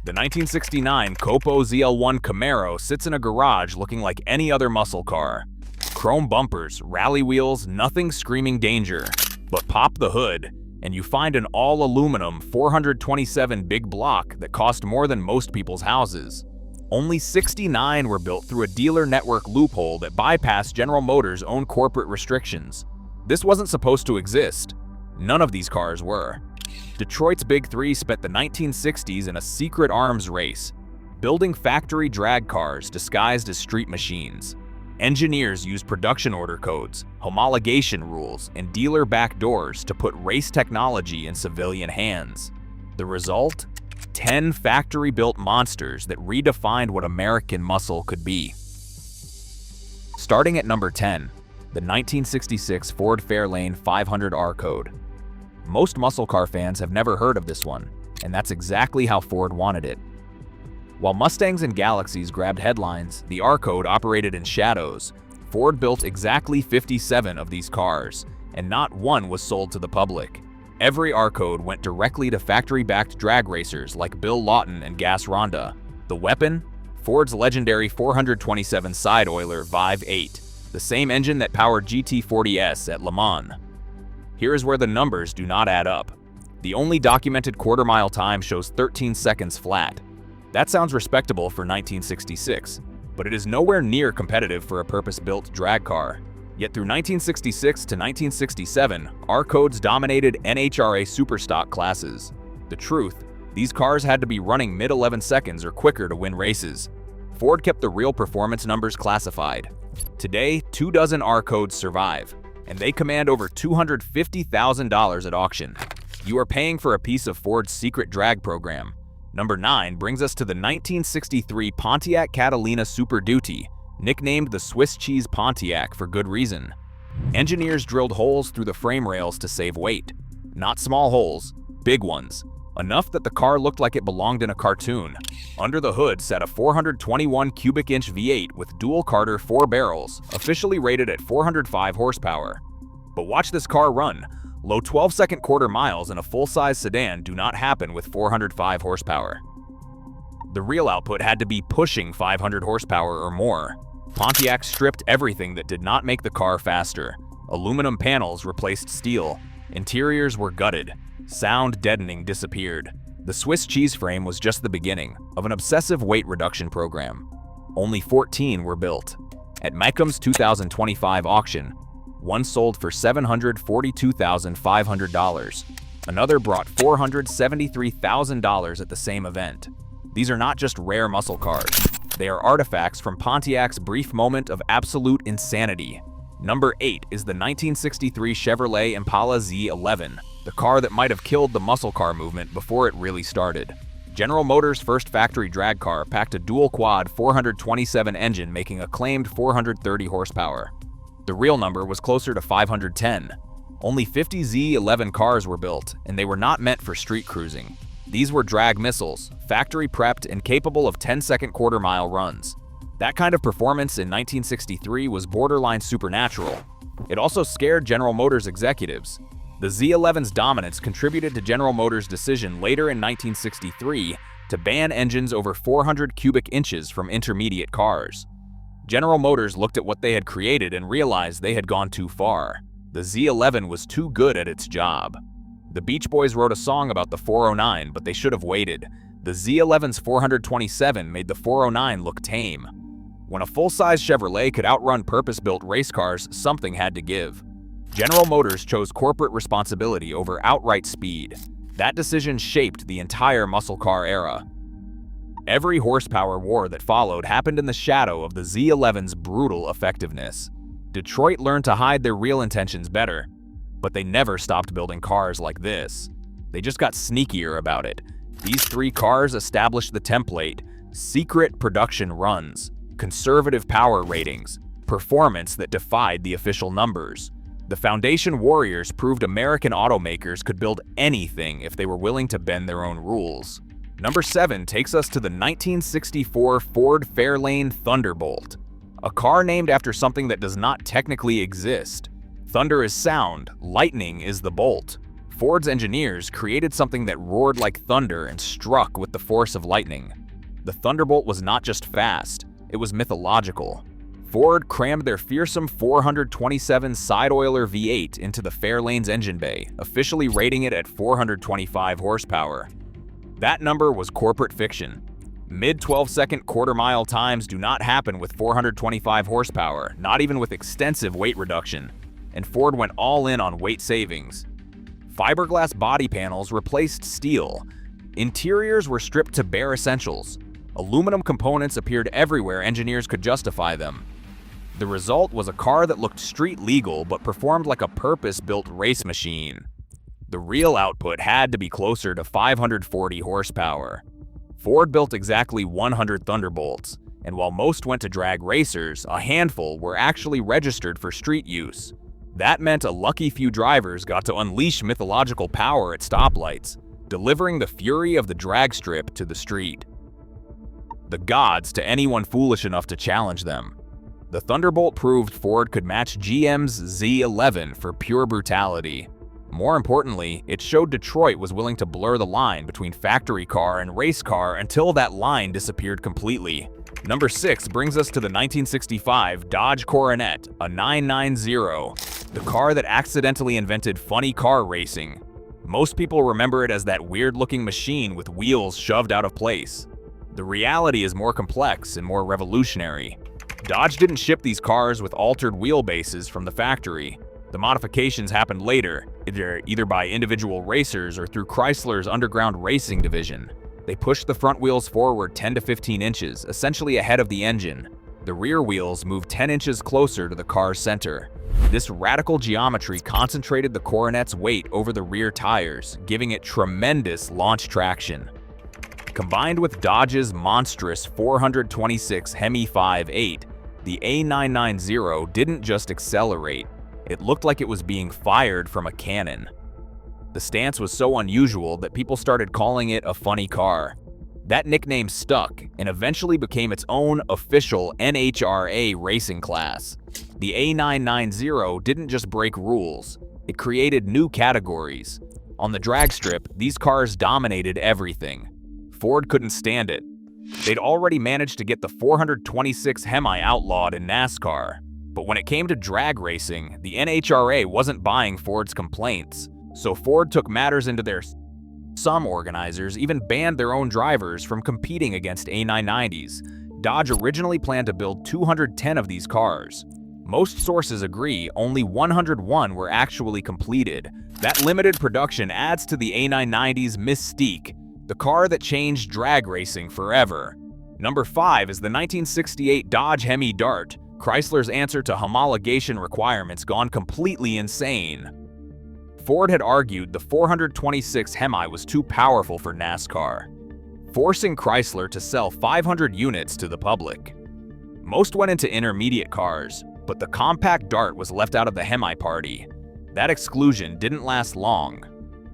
The 1969 COPO ZL1 Camaro sits in a garage looking like any other muscle car. Chrome bumpers, rally wheels, nothing screaming danger. But pop the hood, and you find an all-aluminum 427 big block that cost more than most people's houses. Only 69 were built through a dealer network loophole that bypassed General Motors' own corporate restrictions. This wasn't supposed to exist. None of these cars were. Detroit's Big Three spent the 1960s in a secret arms race, building factory drag cars disguised as street machines. Engineers used production order codes, homologation rules, and dealer backdoors to put race technology in civilian hands. The result? 10 factory-built monsters that redefined what American muscle could be. Starting at number 10, the 1966 Ford Fairlane 500R code. Most muscle car fans have never heard of this one, and that's exactly how Ford wanted it. While Mustangs and Galaxies grabbed headlines, the R code operated in shadows. Ford built exactly 57 of these cars, and not one was sold to the public. Every R code went directly to factory-backed drag racers like Bill Lawton and Gas Ronda. The weapon? Ford's legendary 427 side-oiler Vive 8, the same engine that powered GT40S at Le Mans. Here is where the numbers do not add up. The only documented quarter-mile time shows 13 seconds flat. That sounds respectable for 1966, but it is nowhere near competitive for a purpose-built drag car. Yet through 1966 to 1967, R codes dominated NHRA superstock classes. The truth, these cars had to be running mid-11 seconds or quicker to win races. Ford kept the real performance numbers classified. Today, 24 R codes survive, and they command over $250,000 at auction. You are paying for a piece of Ford's secret drag program. Number 9 brings us to the 1963 Pontiac Catalina Superduty, nicknamed the Swiss cheese Pontiac for good reason. Engineers drilled holes through the frame rails to save weight. Not small holes, big ones. Enough that the car looked like it belonged in a cartoon. Under the hood sat a 421 cubic inch V8 with dual Carter 4 barrels, officially rated at 405 horsepower. But watch this car run. Low 12-second quarter miles in a full-size sedan do not happen with 405 horsepower. The real output had to be pushing 500 horsepower or more. Pontiac stripped everything that did not make the car faster. Aluminum panels replaced steel. Interiors were gutted. Sound deadening disappeared. The Swiss cheese frame was just the beginning of an obsessive weight reduction program. Only 14 were built. At Mecum's 2025 auction, one sold for $742,500. Another brought $473,000 at the same event. These are not just rare muscle cars. They are artifacts from Pontiac's brief moment of absolute insanity. Number 8 is the 1963 Chevrolet Impala Z11, the car that might have killed the muscle car movement before it really started. General Motors' first factory drag car packed a dual-quad 427 engine making a claimed 430 horsepower. The real number was closer to 510. Only 50 Z11 cars were built, and they were not meant for street cruising. These were drag missiles, factory prepped and capable of 10-second quarter-mile runs. That kind of performance in 1963 was borderline supernatural. It also scared General Motors executives. The Z11's dominance contributed to General Motors' decision later in 1963 to ban engines over 400 cubic inches from intermediate cars. General Motors looked at what they had created and realized they had gone too far. The Z11 was too good at its job. The Beach Boys wrote a song about the 409, but they should have waited. The Z11's 427 made the 409 look tame. When a full-size Chevrolet could outrun purpose-built race cars, something had to give. General Motors chose corporate responsibility over outright speed. That decision shaped the entire muscle car era. Every horsepower war that followed happened in the shadow of the Z11's brutal effectiveness. Detroit learned to hide their real intentions better, but they never stopped building cars like this. They just got sneakier about it. These 3 cars established the template: secret production runs, conservative power ratings, performance that defied the official numbers. The Foundation Warriors proved American automakers could build anything if they were willing to bend their own rules. Number 7 takes us to the 1964 Ford Fairlane Thunderbolt, a car named after something that does not technically exist. Thunder is sound, lightning is the bolt. Ford's engineers created something that roared like thunder and struck with the force of lightning. The Thunderbolt was not just fast, it was mythological. Ford crammed their fearsome 427 side-oiler V8 into the Fairlane's engine bay, officially rating it at 425 horsepower. That number was corporate fiction. Mid-12-second quarter-mile times do not happen with 425 horsepower, not even with extensive weight reduction, and Ford went all in on weight savings. Fiberglass body panels replaced steel. Interiors were stripped to bare essentials. Aluminum components appeared everywhere engineers could justify them. The result was a car that looked street legal but performed like a purpose-built race machine. The real output had to be closer to 540 horsepower. Ford built exactly 100 Thunderbolts, and while most went to drag racers, a handful were actually registered for street use. That meant a lucky few drivers got to unleash mythological power at stoplights, delivering the fury of the drag strip to the street. The gods to anyone foolish enough to challenge them. The Thunderbolt proved Ford could match GM's Z11 for pure brutality. More importantly, it showed Detroit was willing to blur the line between factory car and race car until that line disappeared completely. Number 6 brings us to the 1965 Dodge Coronet, a 990, the car that accidentally invented funny car racing. Most people remember it as that weird-looking machine with wheels shoved out of place. The reality is more complex and more revolutionary. Dodge didn't ship these cars with altered wheelbases from the factory. The modifications happened later, either by individual racers or through Chrysler's underground racing division. They pushed the front wheels forward 10 to 15 inches, essentially ahead of the engine. The rear wheels moved 10 inches closer to the car's center. This radical geometry concentrated the Coronet's weight over the rear tires, giving it tremendous launch traction. Combined with Dodge's monstrous 426 Hemi 5.8, the A990 didn't just accelerate. It looked like it was being fired from a cannon. The stance was so unusual that people started calling it a funny car. That nickname stuck and eventually became its own official NHRA racing class. The A990 didn't just break rules, it created new categories. On the drag strip, these cars dominated everything. Ford couldn't stand it. They'd already managed to get the 426 Hemi outlawed in NASCAR. But when it came to drag racing, the NHRA wasn't buying Ford's complaints, so Ford took matters into their hands. Some organizers even banned their own drivers from competing against A990s. Dodge originally planned to build 210 of these cars. Most sources agree only 101 were actually completed. That limited production adds to the A990's mystique, the car that changed drag racing forever. Number 5 is the 1968 Dodge Hemi Dart, Chrysler's answer to homologation requirements gone completely insane. Ford had argued the 426 Hemi was too powerful for NASCAR, forcing Chrysler to sell 500 units to the public. Most went into intermediate cars, but the compact Dart was left out of the Hemi party. That exclusion didn't last long.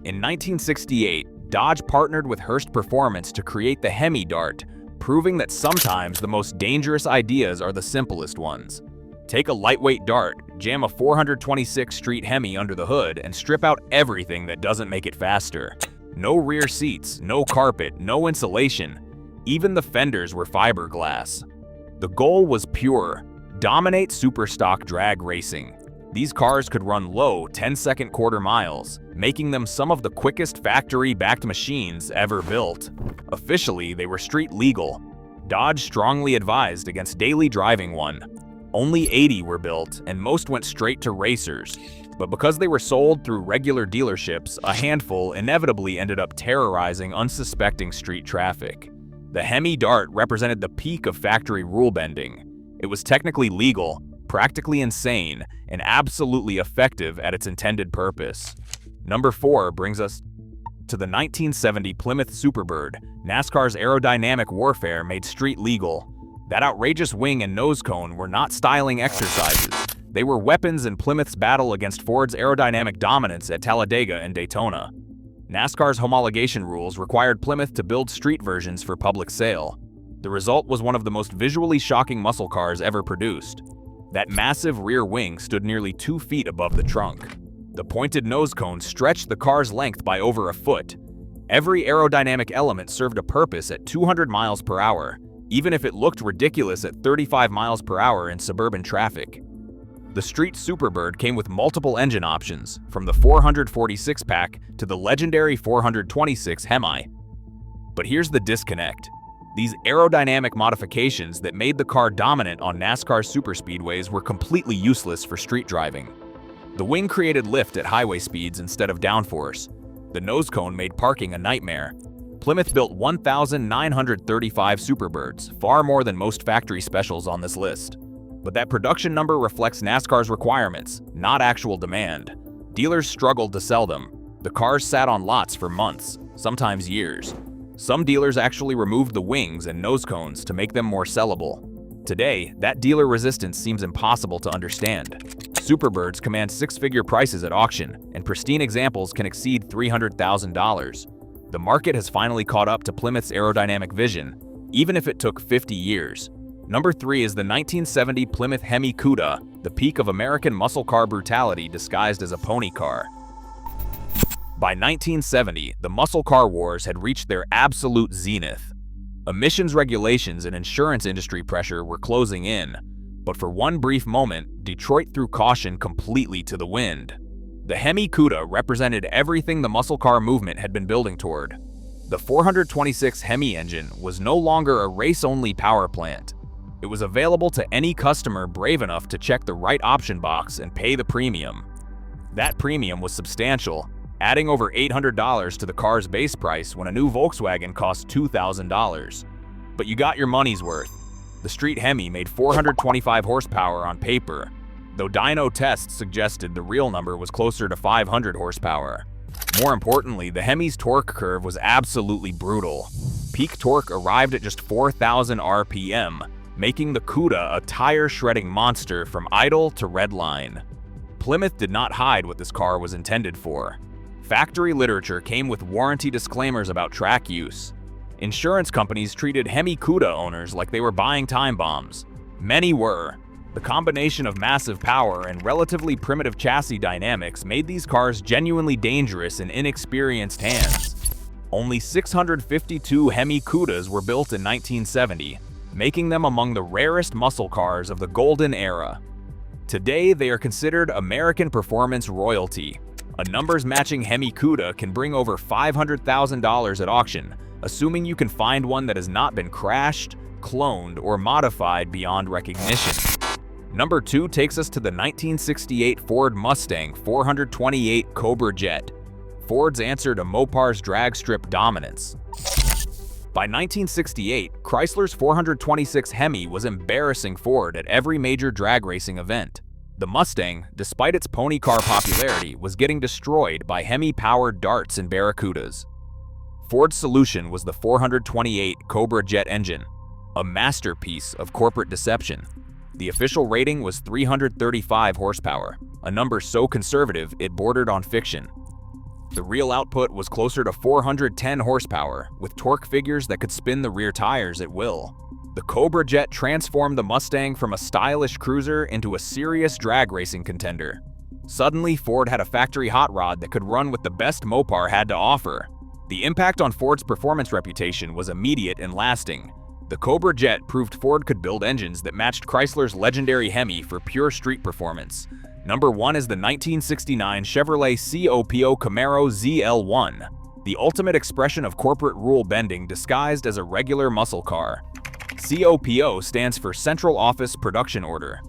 In 1968, Dodge partnered with Hurst Performance to create the Hemi Dart, proving that sometimes the most dangerous ideas are the simplest ones. Take a lightweight Dart, jam a 426 Street Hemi under the hood, and strip out everything that doesn't make it faster. No rear seats, no carpet, no insulation. Even the fenders were fiberglass. The goal was pure: dominate superstock drag racing. These cars could run low 10-second quarter miles, making them some of the quickest factory-backed machines ever built. Officially, they were street legal. Dodge strongly advised against daily driving one. Only 80 were built, and most went straight to racers. But because they were sold through regular dealerships, a handful inevitably ended up terrorizing unsuspecting street traffic. The Hemi Dart represented the peak of factory rule bending. It was technically legal, practically insane, and absolutely effective at its intended purpose. Number 4 brings us to the 1970 Plymouth Superbird, NASCAR's aerodynamic warfare made street legal. That outrageous wing and nose cone were not styling exercises. They were weapons in Plymouth's battle against Ford's aerodynamic dominance at Talladega and Daytona. NASCAR's homologation rules required Plymouth to build street versions for public sale. The result was one of the most visually shocking muscle cars ever produced. That massive rear wing stood nearly 2 feet above the trunk. The pointed nose cone stretched the car's length by over a foot. Every aerodynamic element served a purpose at 200 miles per hour, even if it looked ridiculous at 35 miles per hour in suburban traffic. The Street Superbird came with multiple engine options, from the 446-pack to the legendary 426 Hemi. But here's the disconnect. These aerodynamic modifications that made the car dominant on NASCAR superspeedways were completely useless for street driving. The wing created lift at highway speeds instead of downforce. The nose cone made parking a nightmare. Plymouth built 1,935 Superbirds, far more than most factory specials on this list. But that production number reflects NASCAR's requirements, not actual demand. Dealers struggled to sell them. The cars sat on lots for months, sometimes years. Some dealers actually removed the wings and nose cones to make them more sellable. Today, that dealer resistance seems impossible to understand. Superbirds command six-figure prices at auction, and pristine examples can exceed $300,000. The market has finally caught up to Plymouth's aerodynamic vision, even if it took 50 years. Number 3 is the 1970 Plymouth Hemi Cuda, the peak of American muscle car brutality disguised as a pony car. By 1970, the muscle car wars had reached their absolute zenith. Emissions regulations and insurance industry pressure were closing in, but for one brief moment, Detroit threw caution completely to the wind. The Hemi Cuda represented everything the muscle car movement had been building toward. The 426 Hemi engine was no longer a race-only power plant. It was available to any customer brave enough to check the right option box and pay the premium. That premium was substantial, adding over $800 to the car's base price when a new Volkswagen cost $2,000. But you got your money's worth. The Street Hemi made 425 horsepower on paper, though dyno tests suggested the real number was closer to 500 horsepower. More importantly, the Hemi's torque curve was absolutely brutal. Peak torque arrived at just 4,000 RPM, making the Cuda a tire-shredding monster from idle to redline. Plymouth did not hide what this car was intended for. Factory literature came with warranty disclaimers about track use. Insurance companies treated Hemi Cuda owners like they were buying time bombs. Many were. The combination of massive power and relatively primitive chassis dynamics made these cars genuinely dangerous in inexperienced hands. Only 652 Hemi Cudas were built in 1970, making them among the rarest muscle cars of the golden era. Today, they are considered American performance royalty. A numbers-matching Hemi Cuda can bring over $500,000 at auction, assuming you can find one that has not been crashed, cloned, or modified beyond recognition. Number 2 takes us to the 1968 Ford Mustang 428 Cobra Jet. Ford's answer to Mopar's drag strip dominance. By 1968, Chrysler's 426 Hemi was embarrassing Ford at every major drag racing event. The Mustang, despite its pony car popularity, was getting destroyed by Hemi-powered darts and Barracudas. Ford's solution was the 428 Cobra Jet engine, a masterpiece of corporate deception. The official rating was 335 horsepower, a number so conservative it bordered on fiction. The real output was closer to 410 horsepower, with torque figures that could spin the rear tires at will. The Cobra Jet transformed the Mustang from a stylish cruiser into a serious drag racing contender. Suddenly, Ford had a factory hot rod that could run with the best Mopar had to offer. The impact on Ford's performance reputation was immediate and lasting. The Cobra Jet proved Ford could build engines that matched Chrysler's legendary Hemi for pure street performance. Number 1 is the 1969 Chevrolet COPO Camaro ZL1, the ultimate expression of corporate rule bending disguised as a regular muscle car. COPO stands for Central Office Production Order,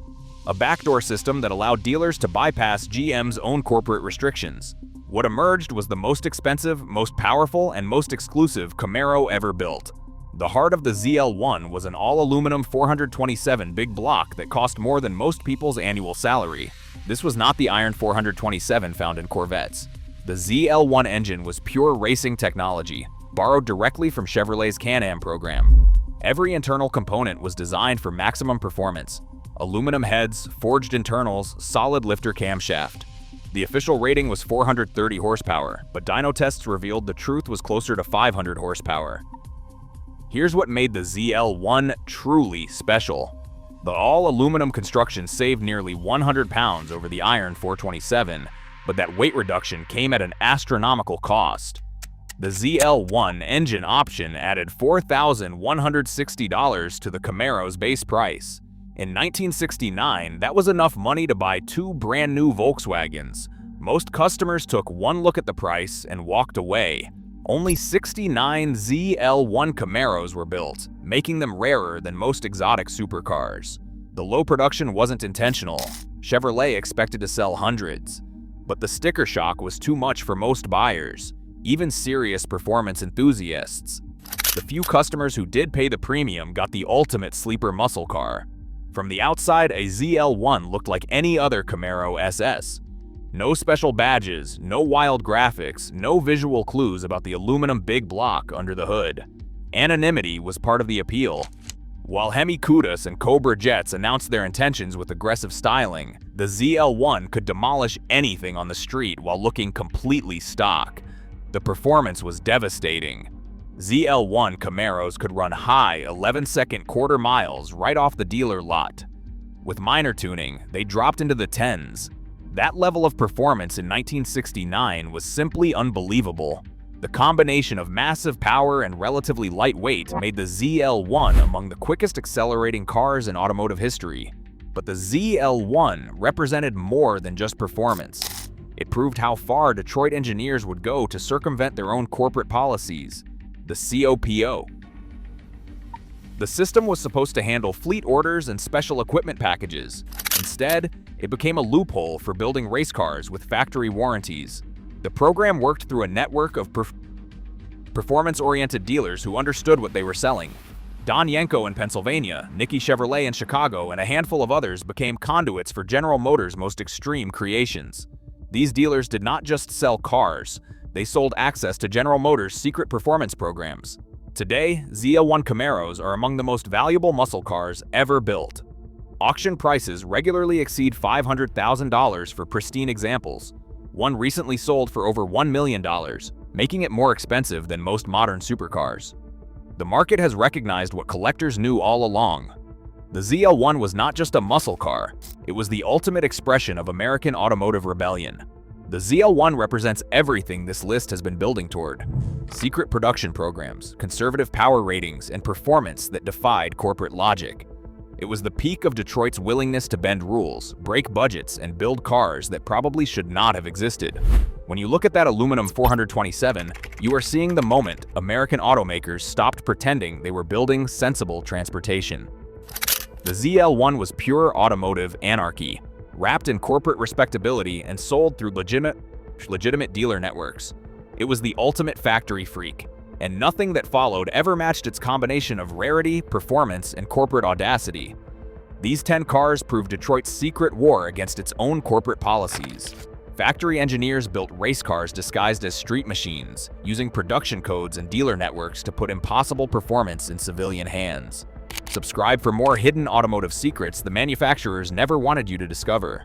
a backdoor system that allowed dealers to bypass GM's own corporate restrictions. What emerged was the most expensive, most powerful, and most exclusive Camaro ever built. The heart of the ZL1 was an all-aluminum 427 big block that cost more than most people's annual salary. This was not the iron 427 found in Corvettes. The ZL1 engine was pure racing technology, borrowed directly from Chevrolet's Can-Am program. Every internal component was designed for maximum performance. Aluminum heads, forged internals, solid lifter camshaft. The official rating was 430 horsepower, but dyno tests revealed the truth was closer to 500 horsepower. Here's what made the ZL1 truly special. The all-aluminum construction saved nearly 100 pounds over the iron 427, but that weight reduction came at an astronomical cost. The ZL1 engine option added $4,160 to the Camaro's base price. In 1969, that was enough money to buy 2 brand new Volkswagens. Most customers took one look at the price and walked away. Only 69 ZL1 Camaros were built, making them rarer than most exotic supercars. The low production wasn't intentional. Chevrolet expected to sell hundreds. But the sticker shock was too much for most buyers, even serious performance enthusiasts. The few customers who did pay the premium got the ultimate sleeper muscle car. From the outside, a ZL1 looked like any other Camaro SS. No special badges, no wild graphics, no visual clues about the aluminum big block under the hood. Anonymity was part of the appeal. While Hemi Cudas and Cobra jets announced their intentions with aggressive styling, the ZL1 could demolish anything on the street while looking completely stock. The performance was devastating. ZL1 Camaros could run high 11-second quarter miles right off the dealer lot. With minor tuning, they dropped into the 10s. That level of performance in 1969 was simply unbelievable. The combination of massive power and relatively light weight made the ZL1 among the quickest accelerating cars in automotive history. But the ZL1 represented more than just performance. It proved how far Detroit engineers would go to circumvent their own corporate policies, the COPO. The system was supposed to handle fleet orders and special equipment packages. Instead, it became a loophole for building race cars with factory warranties. The program worked through a network of performance-oriented dealers who understood what they were selling. Don Yenko in Pennsylvania, Nicky Chevrolet in Chicago, and a handful of others became conduits for General Motors' most extreme creations. These dealers did not just sell cars, they sold access to General Motors' secret performance programs. Today, ZL1 Camaros are among the most valuable muscle cars ever built. Auction prices regularly exceed $500,000 for pristine examples. One recently sold for over $1 million, making it more expensive than most modern supercars. The market has recognized what collectors knew all along. The ZL1 was not just a muscle car, it was the ultimate expression of American automotive rebellion. The ZL1 represents everything this list has been building toward. Secret production programs, conservative power ratings, and performance that defied corporate logic. It was the peak of Detroit's willingness to bend rules, break budgets, and build cars that probably should not have existed. When you look at that aluminum 427, you are seeing the moment American automakers stopped pretending they were building sensible transportation. The ZL1 was pure automotive anarchy, wrapped in corporate respectability and sold through legitimate dealer networks. It was the ultimate factory freak, and nothing that followed ever matched its combination of rarity, performance, and corporate audacity. These 10 cars proved Detroit's secret war against its own corporate policies. Factory engineers built race cars disguised as street machines, using production codes and dealer networks to put impossible performance in civilian hands. Subscribe for more hidden automotive secrets the manufacturers never wanted you to discover.